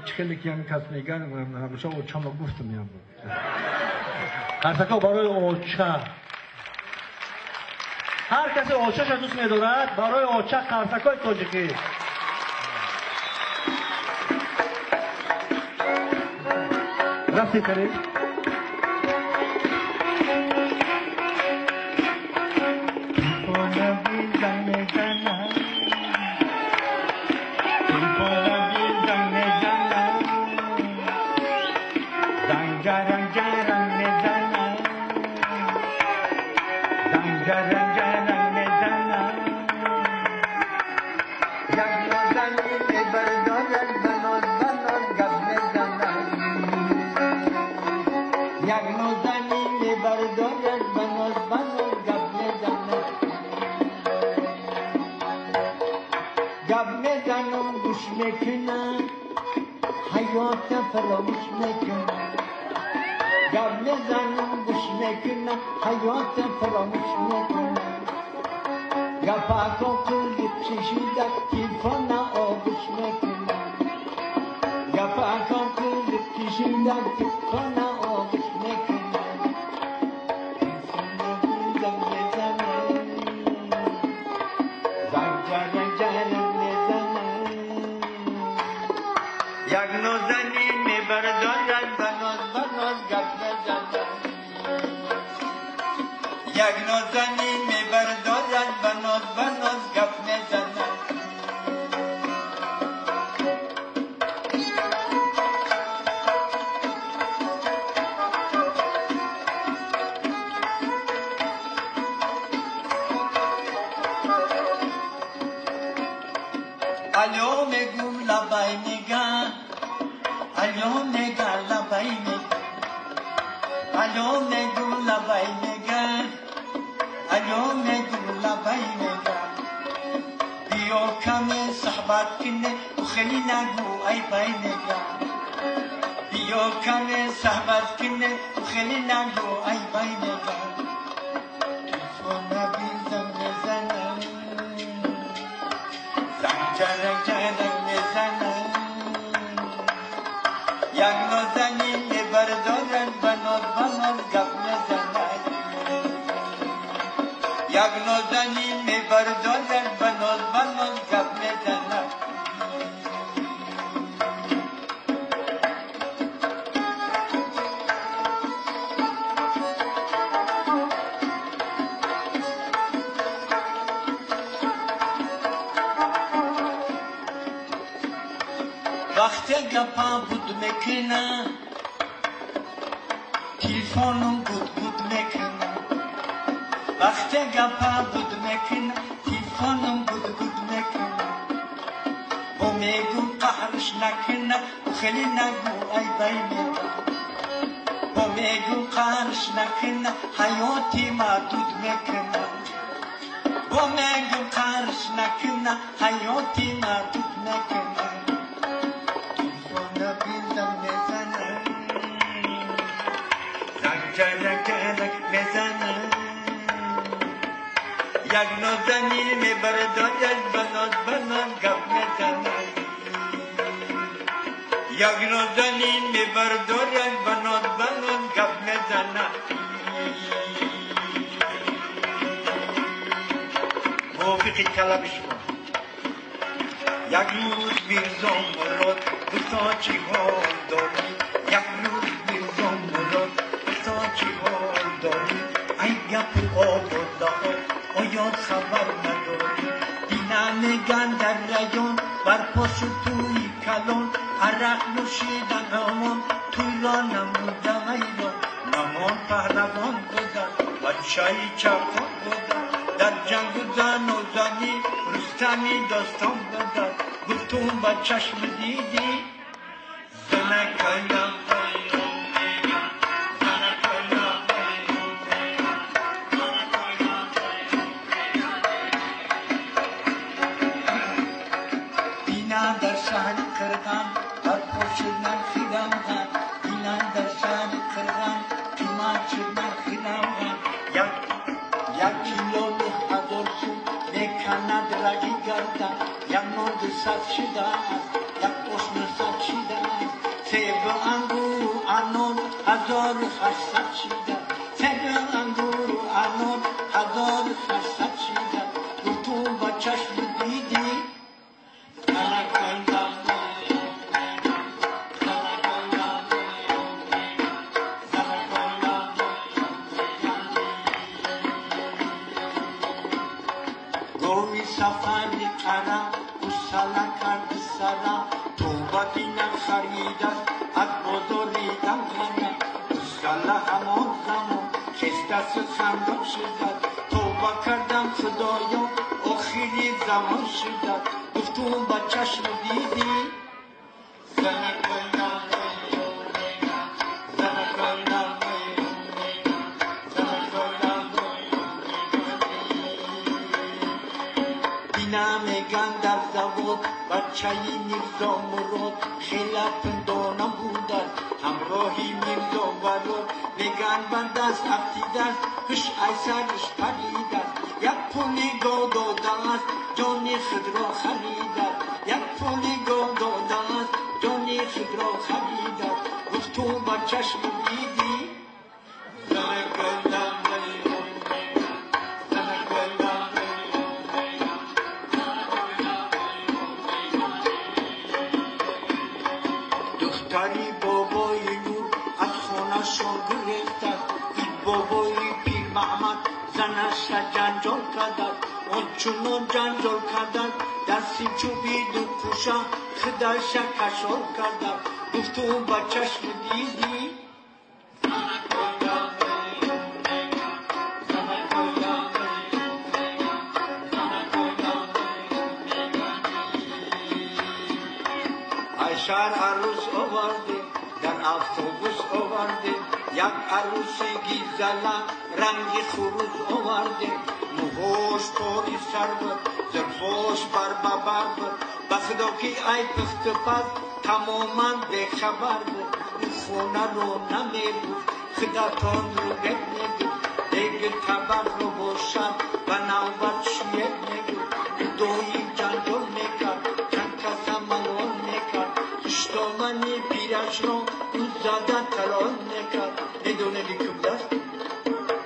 چخیلی که هم کس میگن همیشه اوچه ما گفتم هم بود قرصکا برای اوچه هر کسی اوچهش دوست میدارد برای اوچه قرصکای تاجیکی رفتی کنید فراموش میکنم گب میزنم گوش میکنم حیات فراموش میکنم گپاکو کلی کشیده تیفان آغوش میکنم گپاکو کلی کشیده تیفان آغوش میکنم تیفان میزنم زنجر جرم میزنم یک نوزنی بردارد بناز گپ بزنم یک نازنی میبردارد بناز گپ میزنم الو میگم لبای نگاه الو نگاه لبای نگاه الو نگو لبای نگاه الو نگو لبای نگاه بیو کمی صحبت کنه و خیلی نگو ای بای نگاه بیو کمی صحبت کنه و خیلی نگو ای بای نگاه تلفون بیزم میزنم زنجرک جرک میزنم یک نازنی میبردارن بناز گپ میزنن یک نازنی میبردارن بناز گپ میزنن وقتی گپا بود میکنن تلفونم بود میکنن وقتی گپا بود میکنن تلفونم بود میکنن و میگو قهرش نکنن و خیلی نگو ای بای نگاه و میگو قهرش نکنن حیاتی محدود میکنن و میگو قهرش نکنن حیاتی محدود میکنن جرک میزنم یک نازنی میبردارد بناز گپ میزنم یک نازنی میبردارد بناز گپ میزنم موافقی طلبش کن یک روز میرزم مراد بسا چی حال داری یک روز میرزم مراد چی حال داری ای گپ آبادان آیا خبر نداری دینا میگن در ریان بر پاس توی کلان عرق نوشیدن آمان توی را نموده ایران نمان پهلوان بودن بچه چپان بودن در جنگ و زن و زنی رستمی داستان بودن گفتم با چشم دیدی زنکایم در شهر قرغم بر پشت نخیدم هم اینم در شهر قرغم قیمت نخیدم هم یک کیلو هزار سو میکند رگی گردن یک نود صد شده یک قشن صد شده سیب انگور و انار 1800 چیدن سیب انگور و انار 1800 چیدن تو با چشم دیدی گوی سفری قرم و سالا کرد سرم تو با دینم خریدن از بزرگیدم غنم سالا همان زمان خستست خندم شدن توبه کردم خدایا آخری زمان شدن گفتم با چشم دیدی میگن در زواد بچه‌ی میرزا مراد خیلی پندانم بودن همراهی میرزا وراد میگن من دست افتیدن هش ایسرش پریدن یک پولی گاه دادن است جانی خود را خریدن یک پولی گاه دادن است جانی خود را خریدن گفت تو با چشم دیدی دختری بابای نور از خانه شان گرفتن این بابای پیر محمد زنش را جنجال کردن آنچنان جنجال کردن دستی چوبی دو پوشا خودش کشال کردن گفت تو با چشم دیدی شهر عروس آورده در اتوبوس آورده یک عروسی گیزلا رنگی خروس آورده موهاش پاری سر بود زلفاش بر بود بخدا که ای پخت پس تماما بخبر بود این خونه رو نمیبود خدا تان رو بد نگود دیگه تبر رو باشد و نوبت شوید نگود دوی جنجال میکرد چند کس ملال میکرد پشتامنی پیرش را او زدن تلال نکرد ندونه لیکم دست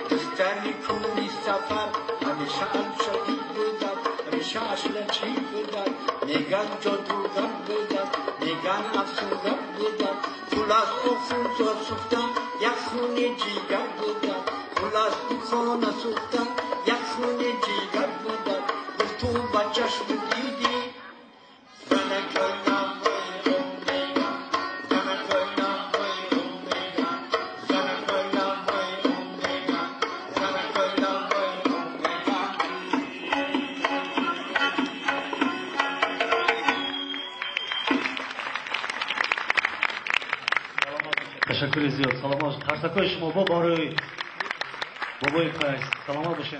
دختر نیکونی سفر همیشه انشایی بودن همیشه اشلچی بودن میگن جادوگر بودن میگن افسونگر بودن خلاص او خون سوختن یک خون جیگر بودن خلاص او خانه سوختن یک خون جیگر بودن گفت تو با چشم دیدی تشکر زیاد. سلامات. ترسکای شما با بابای فیض. سلامات باشین.